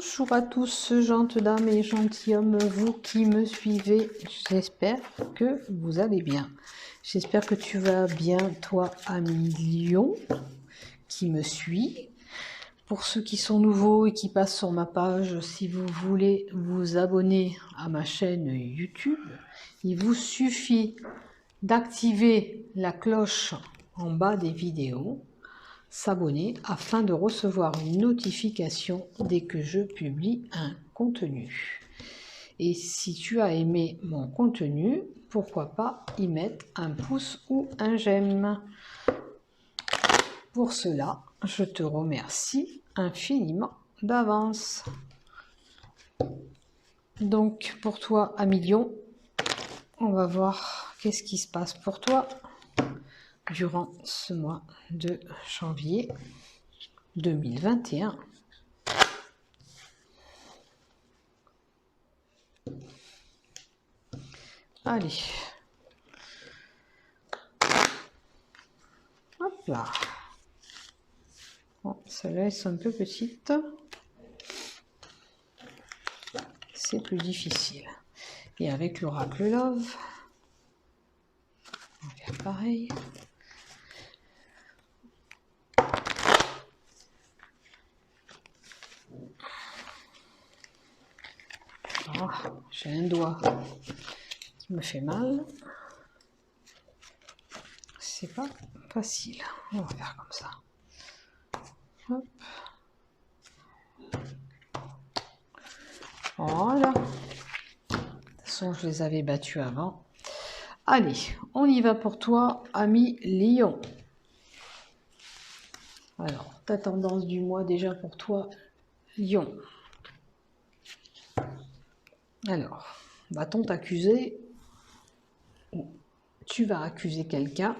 Bonjour à tous, gentes dames et gentilshommes, vous qui me suivez, j'espère que vous allez bien. J'espère que tu vas bien, toi, ami lion, qui me suit. Pour ceux qui sont nouveaux et qui passent sur ma page, si vous voulez vous abonner à ma chaîne YouTube, il vous suffit d'activer la cloche en bas des vidéos, s'abonner afin de recevoir une notification dès que je publie un contenu. Et si tu as aimé mon contenu, pourquoi pas y mettre un pouce ou un j'aime. Pour cela, je te remercie infiniment d'avance. Donc pour toi, ami lion, on va voir qu'est-ce qui se passe pour toi durant ce mois de janvier 2021. Allez. Hop là. Bon, celles-là, elles sont un peu petites. C'est plus difficile. Et avec l'oracle Love, on va faire pareil. Oh, j'ai un doigt qui me fait mal. C'est pas facile. On va faire comme ça. Hop. Voilà. De toute façon, je les avais battus avant. Allez, on y va pour toi, ami lion. Alors, ta tendance du mois déjà pour toi, lion. Alors, va-t-on t'accuser? Tu vas accuser quelqu'un.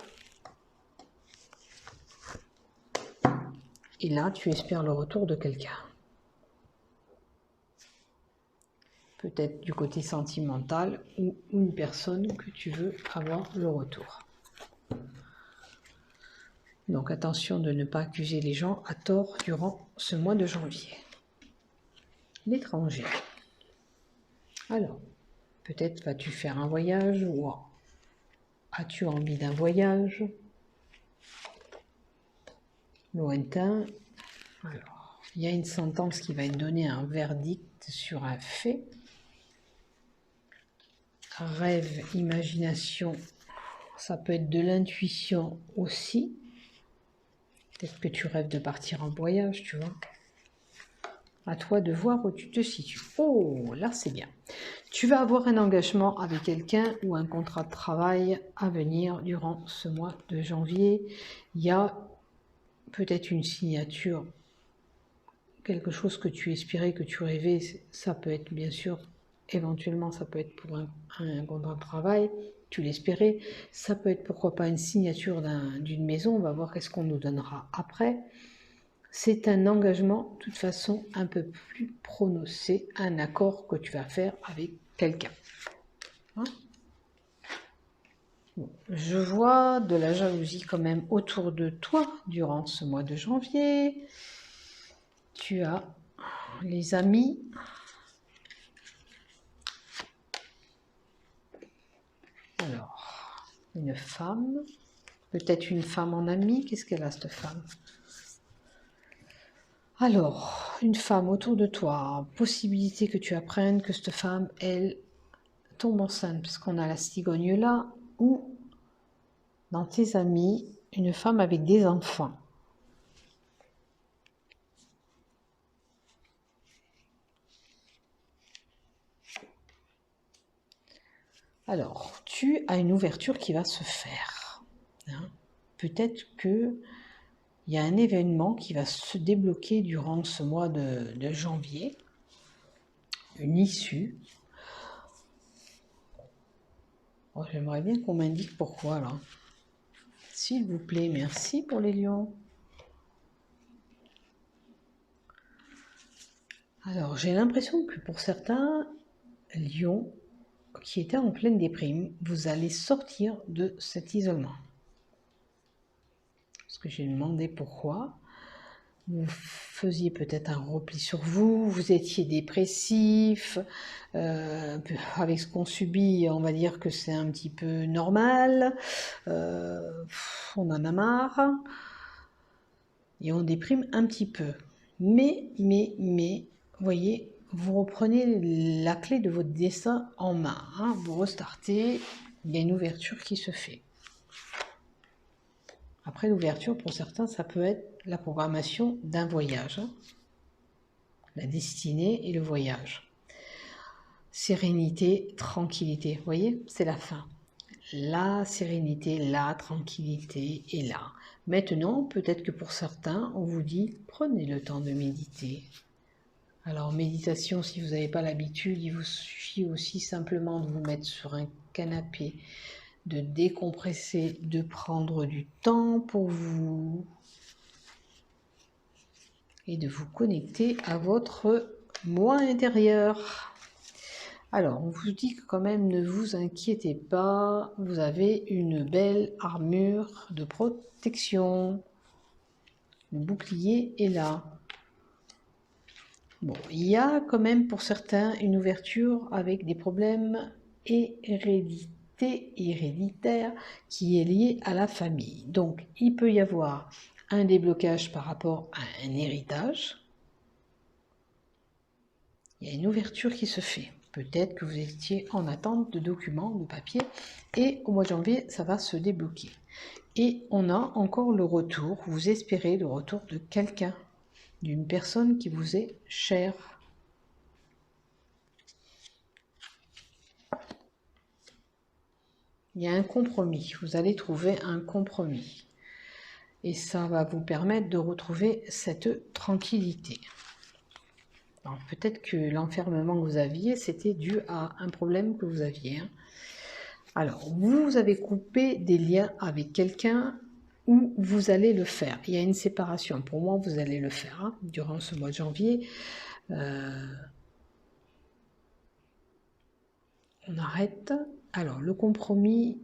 Et là, tu espères le retour de quelqu'un. Peut-être du côté sentimental ou une personne que tu veux avoir le retour. Donc attention de ne pas accuser les gens à tort durant ce mois de janvier. L'étranger. Alors, peut-être vas-tu faire un voyage ou as-tu envie d'un voyage lointain? Alors, il y a une sentence qui va être donnée, un verdict sur un fait. Rêve, imagination, ça peut être de l'intuition aussi. Peut-être que tu rêves de partir en voyage, tu vois. À toi de voir où tu te situes. Oh, là c'est bien. Tu vas avoir un engagement avec quelqu'un ou un contrat de travail à venir durant ce mois de janvier. Il y a peut-être une signature, quelque chose que tu espérais, que tu rêvais. Ça peut être bien sûr, éventuellement ça peut être pour un contrat de travail. Tu l'espérais. Ça peut être pourquoi pas une signature d'une maison. On va voir qu'est-ce qu'on nous donnera après. C'est un engagement, de toute façon, un peu plus prononcé, un accord que tu vas faire avec quelqu'un. Hein? Bon, je vois de la jalousie quand même autour de toi durant ce mois de janvier. Tu as les amis. Alors, une femme, peut-être une femme en amie. Qu'est-ce qu'elle a, cette femme? Alors, une femme autour de toi, possibilité que tu apprennes que cette femme, elle, tombe enceinte, parce qu'on a la cigogne là, ou dans tes amis, une femme avec des enfants. Alors, tu as une ouverture qui va se faire. Hein. Peut-être qu'il y a un événement qui va se débloquer durant ce mois de janvier. Une issue. Oh, j'aimerais bien qu'on m'indique pourquoi, là. S'il vous plaît, merci pour les lions. Alors, j'ai l'impression que pour certains lions qui étaient en pleine déprime, vous allez sortir de cet isolement. Parce que j'ai demandé pourquoi. vous faisiez peut-être un repli sur vous, vous étiez dépressif, avec ce qu'on subit, on va dire que c'est un petit peu normal, on en a marre, et on déprime un petit peu. Mais, vous voyez, vous reprenez la clé de votre destin en main, hein, vous restartez, il y a une ouverture qui se fait. Après l'ouverture, pour certains, ça peut être la programmation d'un voyage, hein. La destinée et le voyage. Sérénité, tranquillité, vous voyez, c'est la fin. La sérénité, la tranquillité est là. Maintenant, peut-être que pour certains, on vous dit, prenez le temps de méditer. Alors, méditation, si vous n'avez pas l'habitude, il vous suffit aussi simplement de vous mettre sur un canapé, de décompresser, de prendre du temps pour vous et de vous connecter à votre moi intérieur. Alors, on vous dit que quand même, ne vous inquiétez pas, vous avez une belle armure de protection. Le bouclier est là. Bon, il y a quand même pour certains une ouverture avec des problèmes héréditaires qui est liée à la famille. Donc, il peut y avoir un déblocage par rapport à un héritage. Il y a une ouverture qui se fait. Peut-être que vous étiez en attente de documents, de papiers, et au mois de janvier, ça va se débloquer. Et on a encore le retour, vous espérez le retour de quelqu'un, d'une personne qui vous est chère. Il y a un compromis, vous allez trouver un compromis. Et ça va vous permettre de retrouver cette tranquillité. Peut-être que l'enfermement que vous aviez, c'était dû à un problème que vous aviez. Alors, vous avez coupé des liens avec quelqu'un ou vous allez le faire. Il y a une séparation. Pour moi, vous allez le faire hein, durant ce mois de janvier. On arrête. Alors, le compromis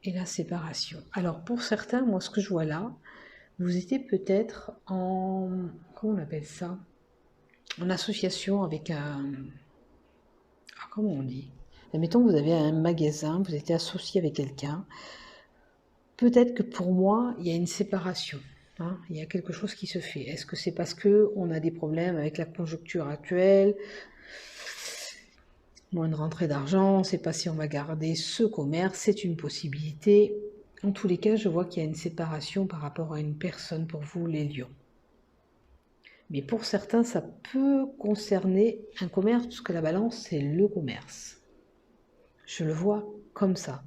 et la séparation. Alors, pour certains, moi, ce que je vois là, vous étiez peut-être en... Comment on appelle ça? En association avec un... Ah, comment on dit? Admettons que vous avez un magasin, vous étiez associé avec quelqu'un. Peut-être que pour moi, il y a une séparation. Hein, il y a quelque chose qui se fait. Est-ce que c'est parce qu'on a des problèmes avec la conjoncture actuelle? Moins de rentrée d'argent, on ne sait pas si on va garder ce commerce, c'est une possibilité. En tous les cas, je vois qu'il y a une séparation par rapport à une personne pour vous, les lions. Mais pour certains, ça peut concerner un commerce, puisque la balance, c'est le commerce. Je le vois comme ça.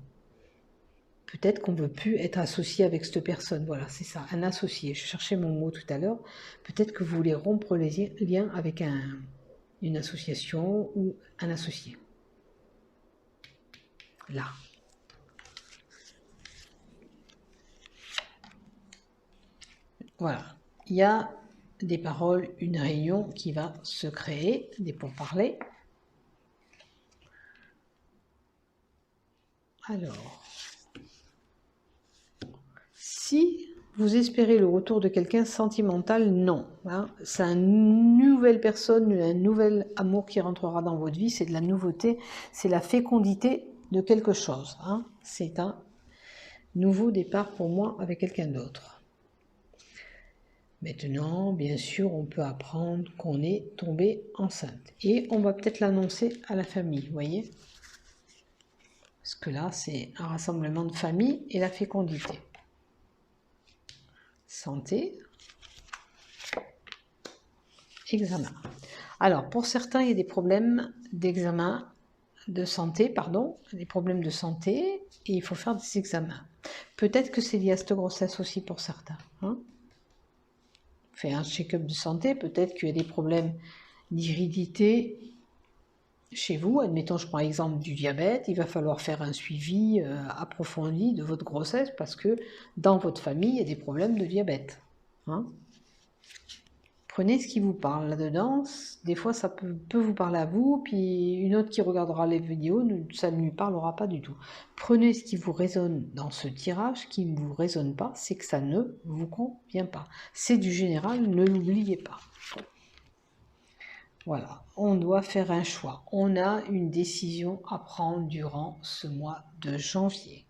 Peut-être qu'on ne veut plus être associé avec cette personne. Voilà, c'est ça, un associé. Je cherchais mon mot tout à l'heure. Peut-être que vous voulez rompre les liens avec une association ou un associé. Là. Voilà. Il y a des paroles, une réunion qui va se créer, des pourparlers. Alors, si vous espérez le retour de quelqu'un sentimental, non. Hein, c'est une nouvelle personne, un nouvel amour qui rentrera dans votre vie, c'est de la nouveauté, c'est la fécondité de quelque chose. Hein, c'est un nouveau départ pour moi avec quelqu'un d'autre. Maintenant, bien sûr, on peut apprendre qu'on est tombé enceinte. Et on va peut-être l'annoncer à la famille, vous voyez? Parce que là, c'est un rassemblement de famille et la fécondité. Santé. Examen. Alors, pour certains, il y a des problèmes d'examen, de santé, pardon, des problèmes de santé, et il faut faire des examens. Peut-être que c'est lié à cette grossesse aussi pour certains. Hein, fait un check-up de santé, peut-être qu'il y a des problèmes d'hérédité chez vous. Admettons, je prends l'exemple du diabète, il va falloir faire un suivi approfondi de votre grossesse parce que dans votre famille, il y a des problèmes de diabète. Hein, Prenez ce qui vous parle là-dedans. Des fois, ça peut vous parler à vous, puis une autre qui regardera les vidéos, ça ne lui parlera pas du tout. Prenez ce qui vous résonne dans ce tirage. Ce qui ne vous résonne pas, c'est que ça ne vous convient pas. C'est du général, ne l'oubliez pas. Voilà, on doit faire un choix. On a une décision à prendre durant ce mois de janvier.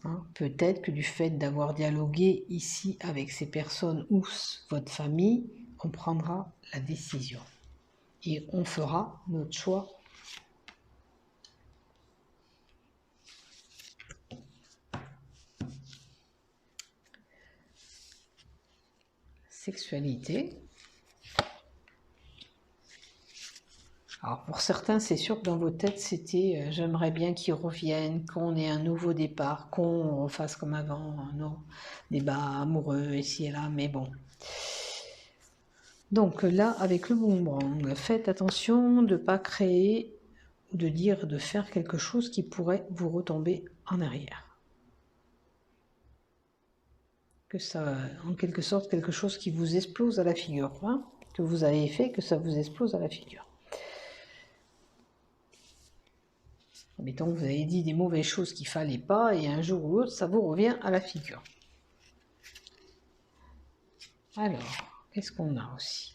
Hein, peut-être que du fait d'avoir dialogué ici avec ces personnes ou votre famille, on prendra la décision et on fera notre choix. Sexualité. Alors pour certains, c'est sûr que dans vos têtes, c'était j'aimerais bien qu'ils reviennent, qu'on ait un nouveau départ, qu'on fasse comme avant, nos débats amoureux ici et là, mais bon. Donc là, avec le boomerang, faites attention de ne pas créer, de faire quelque chose qui pourrait vous retomber en arrière. Que ça, en quelque sorte, quelque chose qui vous explose à la figure, hein, que vous avez fait, que ça vous explose à la figure. Mettons que vous avez dit des mauvaises choses qu'il ne fallait pas, et un jour ou l'autre, ça vous revient à la figure. Alors, qu'est-ce qu'on a aussi?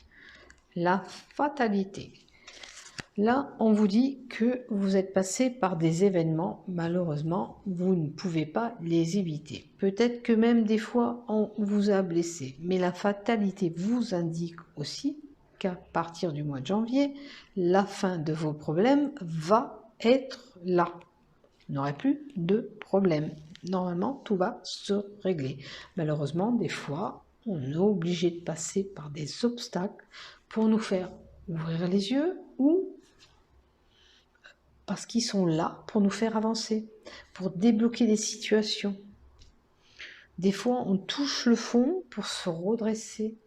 La fatalité. Là, on vous dit que vous êtes passé par des événements, malheureusement, vous ne pouvez pas les éviter. Peut-être que même des fois, on vous a blessé, mais la fatalité vous indique aussi qu'à partir du mois de janvier, la fin de vos problèmes va être là. Vous n'aurez plus de problème. Normalement, tout va se régler. Malheureusement, des fois, on est obligé de passer par des obstacles pour nous faire ouvrir les yeux ou parce qu'ils sont là pour nous faire avancer, pour débloquer des situations. Des fois, on touche le fond pour se redresser.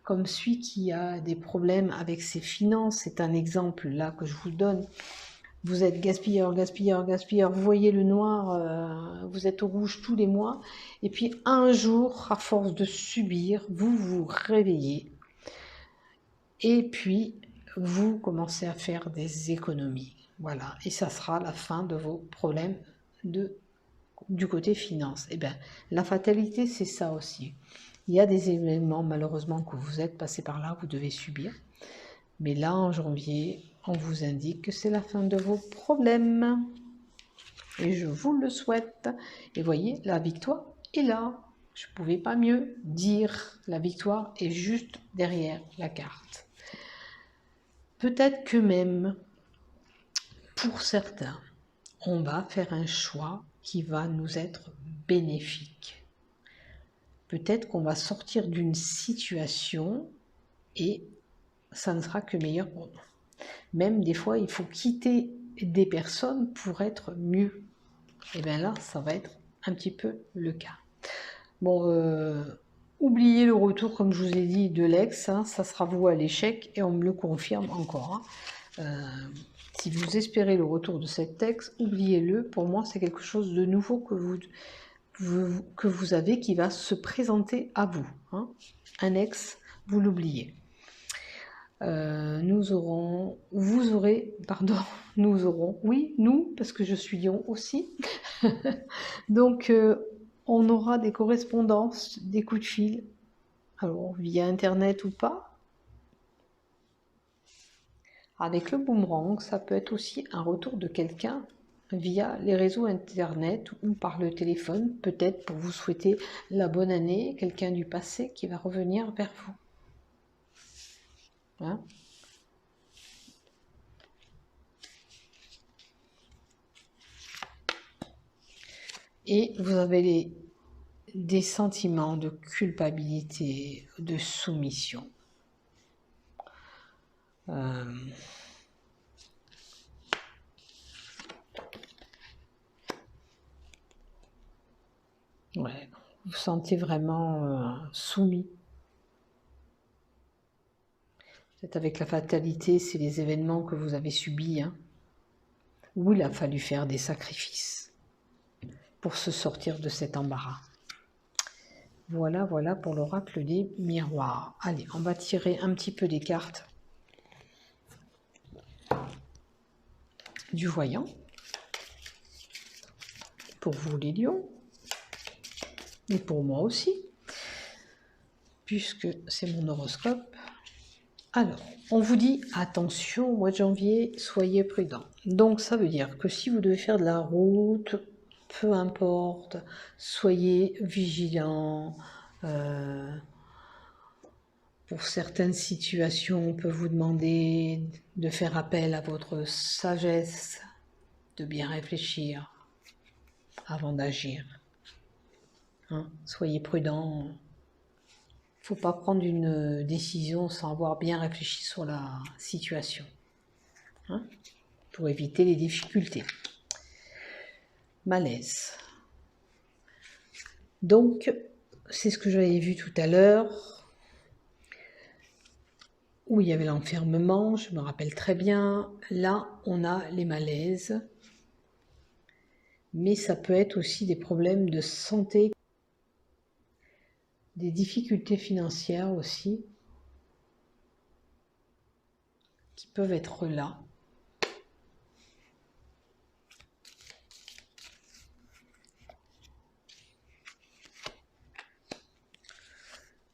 Comme celui qui a des problèmes avec ses finances, c'est un exemple là que je vous donne. Vous êtes gaspilleur, gaspilleur, gaspilleur, vous voyez le noir, vous êtes au rouge tous les mois, et puis un jour, à force de subir, vous vous réveillez, et puis vous commencez à faire des économies. Voilà, et ça sera la fin de vos problèmes du côté finance. Et bien, la fatalité, c'est ça aussi. Il y a des événements, malheureusement, que vous êtes passé par là, vous devez subir. Mais là, en janvier, on vous indique que c'est la fin de vos problèmes. Et je vous le souhaite. Et voyez, la victoire est là. Je ne pouvais pas mieux dire. La victoire est juste derrière la carte. Peut-être que même, pour certains, on va faire un choix qui va nous être bénéfique. Peut-être qu'on va sortir d'une situation et ça ne sera que meilleur pour nous. Même des fois, il faut quitter des personnes pour être mieux. Et bien là, ça va être un petit peu le cas. Bon, oubliez le retour, comme je vous ai dit, de l'ex. Hein, ça sera voué à l'échec et on me le confirme encore. Hein. Si vous espérez le retour de cet ex, oubliez-le. Pour moi, c'est quelque chose de nouveau que vous avez qui va se présenter à vous. Hein. Un ex, vous l'oubliez. Nous aurons, oui, nous, parce que je suis Lion aussi. Donc, on aura des correspondances, des coups de fil, alors via Internet ou pas. Avec le boomerang, ça peut être aussi un retour de quelqu'un via les réseaux Internet ou par le téléphone, peut-être pour vous souhaiter la bonne année, quelqu'un du passé qui va revenir vers vous. Hein? Et vous avez des sentiments de culpabilité, de soumission. Ouais, vous vous sentez vraiment soumis. Peut-être avec la fatalité, c'est les événements que vous avez subis, hein, où il a fallu faire des sacrifices pour se sortir de cet embarras. Voilà, voilà pour l'oracle des miroirs. Allez, on va tirer un petit peu des cartes du voyant. Pour vous les lions. Et pour moi aussi. Puisque c'est mon horoscope. Alors, on vous dit, attention, au mois de janvier, soyez prudents. Donc, ça veut dire que si vous devez faire de la route, peu importe, soyez vigilants. Pour certaines situations, on peut vous demander de faire appel à votre sagesse, de bien réfléchir avant d'agir. Hein, soyez prudents. Il ne faut pas prendre une décision sans avoir bien réfléchi sur la situation, hein, pour éviter les difficultés. Malaise. Donc, c'est ce que j'avais vu tout à l'heure, où il y avait l'enfermement, je me rappelle très bien. Là, on a les malaises, mais ça peut être aussi des problèmes de santé, des difficultés financières aussi, qui peuvent être là.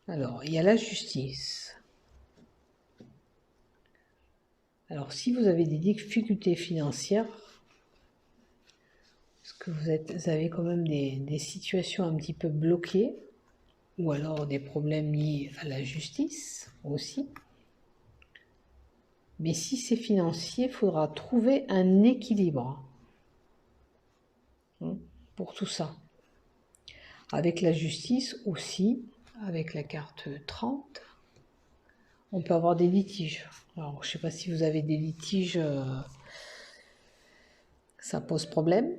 Alors, il y a la justice. Alors, si vous avez des difficultés financières, parce que vous avez quand même des situations un petit peu bloquées, ou alors des problèmes liés à la justice aussi. Mais si c'est financier, il faudra trouver un équilibre, hein, pour tout ça. Avec la justice aussi, avec la carte 30, on peut avoir des litiges. Alors, je ne sais pas si vous avez des litiges, ça pose problème.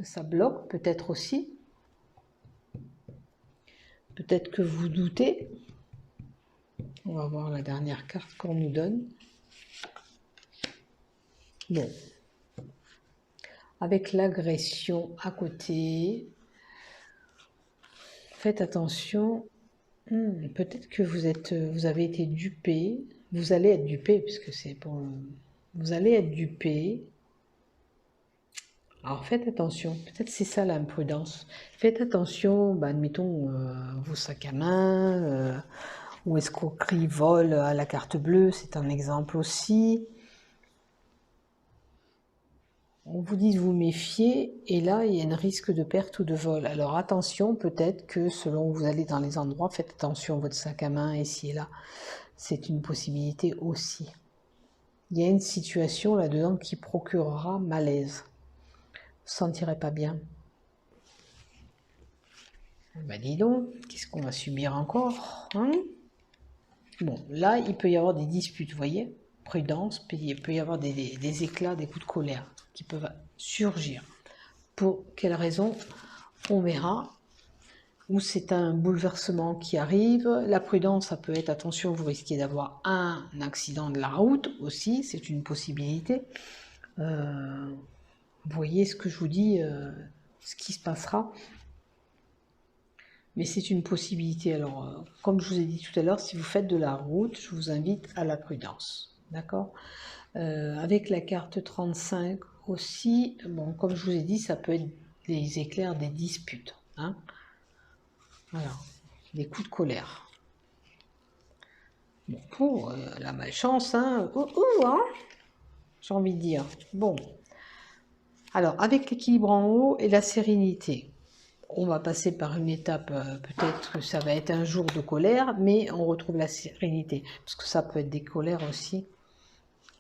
Ça bloque peut-être aussi. Peut-être que vous doutez. On va voir la dernière carte qu'on nous donne. Bon. Avec l'agression à côté, faites attention. Peut-être que vous avez été dupé. Vous allez être dupé, puisque c'est pour... Vous allez être dupé. Alors faites attention, peut-être c'est ça l'imprudence. Faites attention, admettons, vos sacs à main, ou escroquerie, vol à la carte bleue, c'est un exemple aussi. On vous dit de vous méfier, et là, il y a un risque de perte ou de vol. Alors attention, peut-être que selon où vous allez dans les endroits, faites attention à votre sac à main, ici et là. C'est une possibilité aussi. Il y a une situation là-dedans qui procurera malaise. Vous ne sentirez pas bien. Dis donc, qu'est-ce qu'on va subir encore, hein? Bon, là, il peut y avoir des disputes, vous voyez? Prudence, il peut y avoir des éclats, des coups de colère qui peuvent surgir. Pour quelle raison? On verra. Ou c'est un bouleversement qui arrive. La prudence, ça peut être, attention, vous risquez d'avoir un accident de la route aussi, c'est une possibilité. Vous voyez ce que je vous dis, ce qui se passera. Mais c'est une possibilité. Alors, comme je vous ai dit tout à l'heure, si vous faites de la route, je vous invite à la prudence. D'accord? Avec la carte 35 aussi, bon, comme je vous ai dit, ça peut être des éclairs, des disputes. Hein? Voilà, des coups de colère. Bon, pour la malchance, hein, hein, j'ai envie de dire. Bon, alors, avec l'équilibre en haut et la sérénité, on va passer par une étape, peut-être que ça va être un jour de colère, mais on retrouve la sérénité, parce que ça peut être des colères aussi,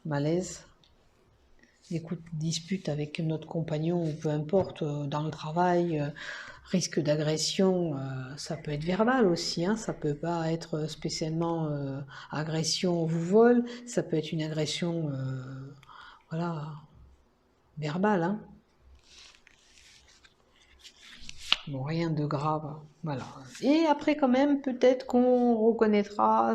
malaise, des coups de dispute avec notre compagnon, ou peu importe, dans le travail, risque d'agression, ça peut être verbal aussi, hein, ça peut pas être spécialement agression vous vole, ça peut être une agression, voilà, verbale, hein. Bon, rien de grave, voilà. Et après, quand même, peut-être qu'on reconnaîtra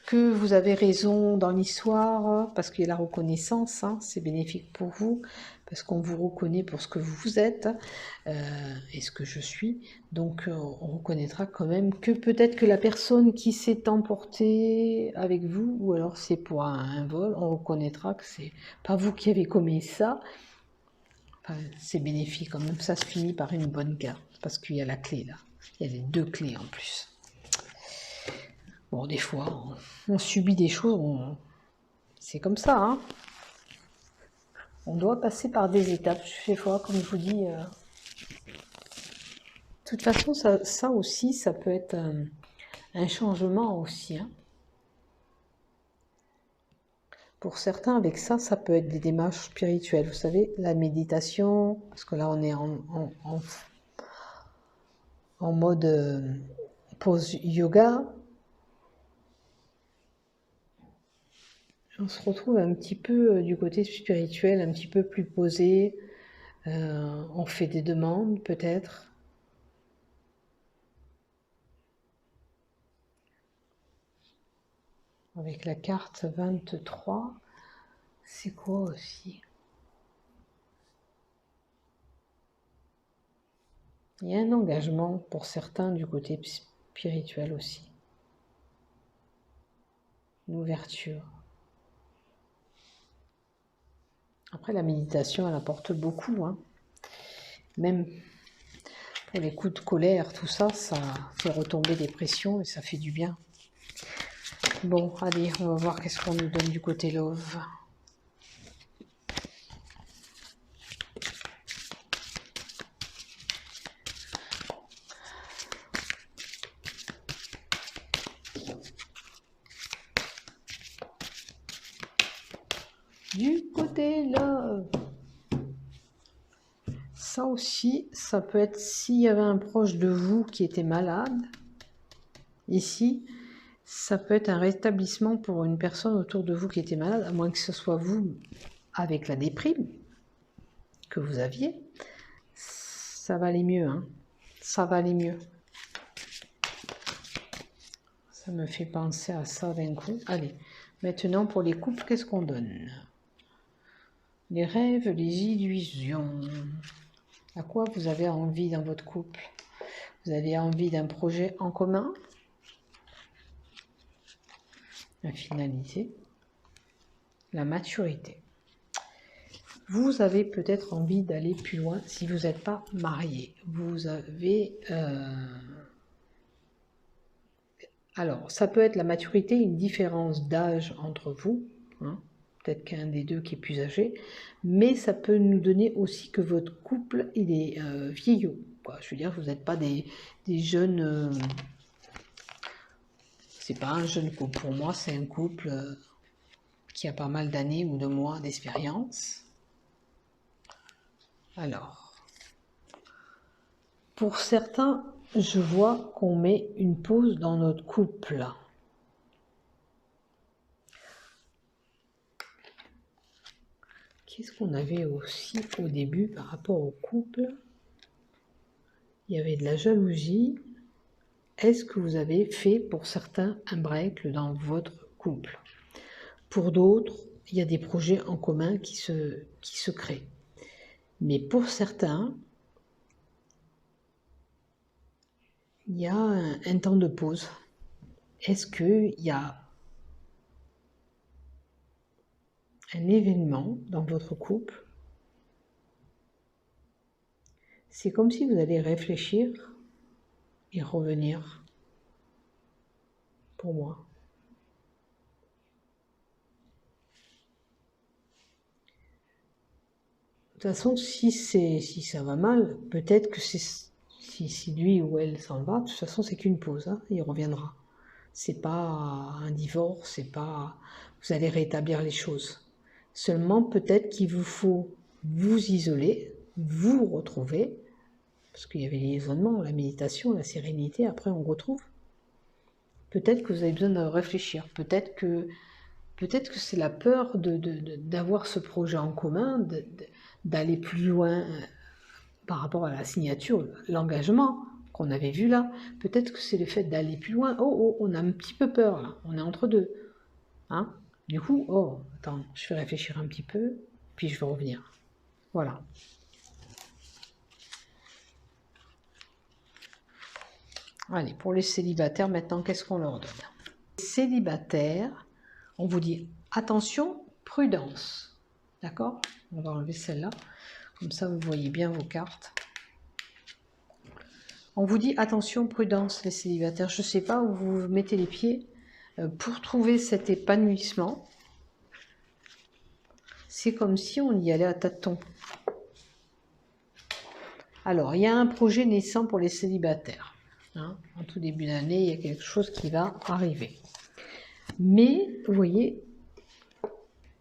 que vous avez raison dans l'histoire, parce qu'il y a la reconnaissance, hein, c'est bénéfique pour vous, parce qu'on vous reconnaît pour ce que vous êtes et ce que je suis. Donc, on reconnaîtra quand même que peut-être que la personne qui s'est emportée avec vous, ou alors c'est pour un vol, on reconnaîtra que c'est pas vous qui avez commis ça. Enfin, c'est bénéfique quand même, ça se finit par une bonne carte, parce qu'il y a la clé là, il y a les deux clés en plus. Bon, des fois, on subit des choses, c'est comme ça, hein. On doit passer par des étapes, des fois, comme je vous dis. De toute façon, ça aussi, ça peut être un changement aussi, hein. Pour certains, avec ça, ça peut être des démarches spirituelles. Vous savez, la méditation, parce que là, on est en mode pose yoga. On se retrouve un petit peu du côté spirituel, un petit peu plus posé. On fait des demandes, peut-être. Avec la carte 23, c'est quoi aussi? Il y a un engagement pour certains du côté spirituel aussi. Une ouverture. Après, la méditation, elle apporte beaucoup, hein. Même pour les coups de colère, tout ça, ça fait retomber des pressions et ça fait du bien. Bon, allez, on va voir qu'est-ce qu'on nous donne du côté love. Du côté love. Ça aussi, ça peut être s'il y avait un proche de vous qui était malade. Ici, ça peut être un rétablissement pour une personne autour de vous qui était malade, à moins que ce soit vous avec la déprime que vous aviez. Ça va aller mieux, hein. Ça va aller mieux. Ça me fait penser à ça d'un coup. Allez, maintenant pour les couples, qu'est-ce qu'on donne? Les rêves, les illusions. À quoi vous avez envie dans votre couple? Vous avez envie d'un projet en commun? La finalité, la maturité. Vous avez peut-être envie d'aller plus loin si vous n'êtes pas marié. Vous avez... Alors, ça peut être la maturité, une différence d'âge entre vous, hein. Peut-être qu'un des deux qui est plus âgé, mais ça peut nous donner aussi que votre couple, il est vieillot, quoi. Je veux dire, vous n'êtes pas des jeunes... c'est pas un jeune couple. Pour moi, c'est un couple qui a pas mal d'années ou de mois d'expérience. Alors, pour certains, je vois qu'on met une pause dans notre couple. Qu'est-ce qu'on avait aussi au début par rapport au couple? Il y avait de la jalousie. Est-ce que vous avez fait pour certains un break dans votre couple? Pour d'autres, il y a des projets en commun qui se créent. Mais pour certains, il y a un temps de pause. Est-ce qu'il y a un événement dans votre couple? C'est comme si vous allez réfléchir et revenir, pour moi. De toute façon, si ça va mal, peut-être que si lui ou elle s'en va, de toute façon, c'est qu'une pause, hein, il reviendra. C'est pas un divorce, c'est pas... Vous allez rétablir les choses. Seulement, peut-être qu'il vous faut vous isoler, vous retrouver, parce qu'il y avait l'isolement, la méditation, la sérénité, après on retrouve. Peut-être que vous avez besoin de réfléchir, peut-être que c'est la peur d'avoir ce projet en commun, d'aller plus loin par rapport à la signature, l'engagement qu'on avait vu là. Peut-être que c'est le fait d'aller plus loin. Oh, on a un petit peu peur là, on est entre deux. Hein? Du coup, oh, attends, je vais réfléchir un petit peu, puis je vais revenir. Voilà. Allez, pour les célibataires, maintenant, qu'est-ce qu'on leur donne? Les célibataires, on vous dit attention, prudence. D'accord? On va enlever celle-là. Comme ça, vous voyez bien vos cartes. On vous dit attention, prudence, les célibataires. Je ne sais pas où vous mettez les pieds pour trouver cet épanouissement. C'est comme si on y allait à tâtons. Alors, il y a un projet naissant pour les célibataires. Hein, en tout début d'année, il y a quelque chose qui va arriver. Mais, vous voyez,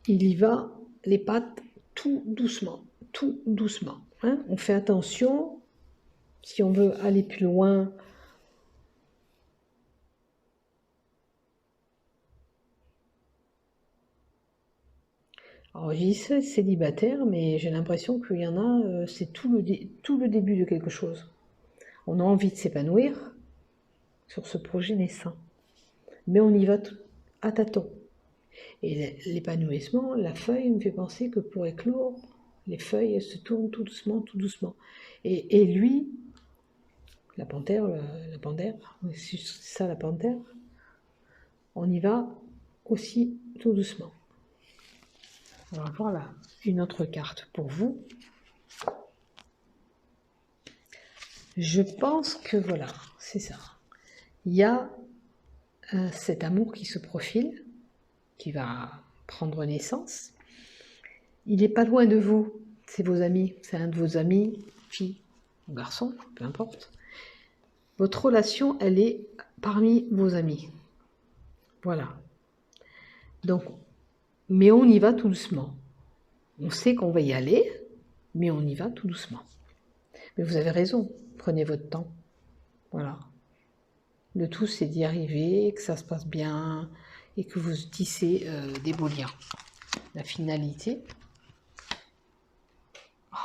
il y va les pattes tout doucement. Tout doucement. Hein. On fait attention. Si on veut aller plus loin, alors j'y suis célibataire, mais j'ai l'impression qu'il y en a, c'est tout le début de quelque chose. On a envie de s'épanouir sur ce projet naissant, mais on y va à tâtons. Et l'épanouissement, la feuille me fait penser que pour éclore, les feuilles elles se tournent tout doucement, tout doucement. Et lui, la panthère, c'est ça la panthère, on y va aussi tout doucement. On va voir là une autre carte pour vous. Je pense que voilà, c'est ça. Il y a cet amour qui se profile, qui va prendre naissance. Il n'est pas loin de vous, c'est vos amis, c'est un de vos amis, fille ou garçon, peu importe. Votre relation, elle est parmi vos amis. Voilà. Donc, mais on y va tout doucement. On sait qu'on va y aller, mais on y va tout doucement. Mais vous avez raison, prenez votre temps. Voilà. Le tout, c'est d'y arriver, que ça se passe bien et que vous tissez des beaux liens. La finalité.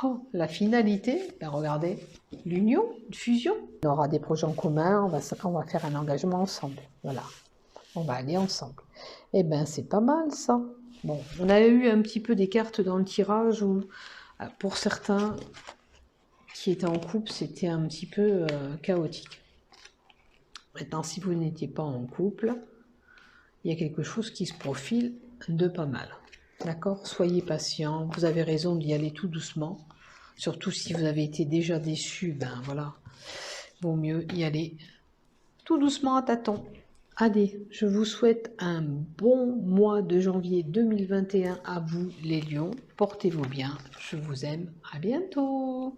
Oh, la finalité, ben regardez, l'union, une fusion. On aura des projets en commun, on va faire un engagement ensemble. Voilà, on va aller ensemble. Eh bien, c'est pas mal ça. Bon, on a eu un petit peu des cartes dans le tirage où, pour certains qui étaient en couple, c'était un petit peu chaotique. Maintenant, si vous n'étiez pas en couple, il y a quelque chose qui se profile de pas mal. D'accord? Soyez patient, vous avez raison d'y aller tout doucement. Surtout si vous avez été déjà déçu, ben voilà, vaut mieux y aller tout doucement à tâtons. Allez, je vous souhaite un bon mois de janvier 2021 à vous les lions. Portez-vous bien, je vous aime, à bientôt.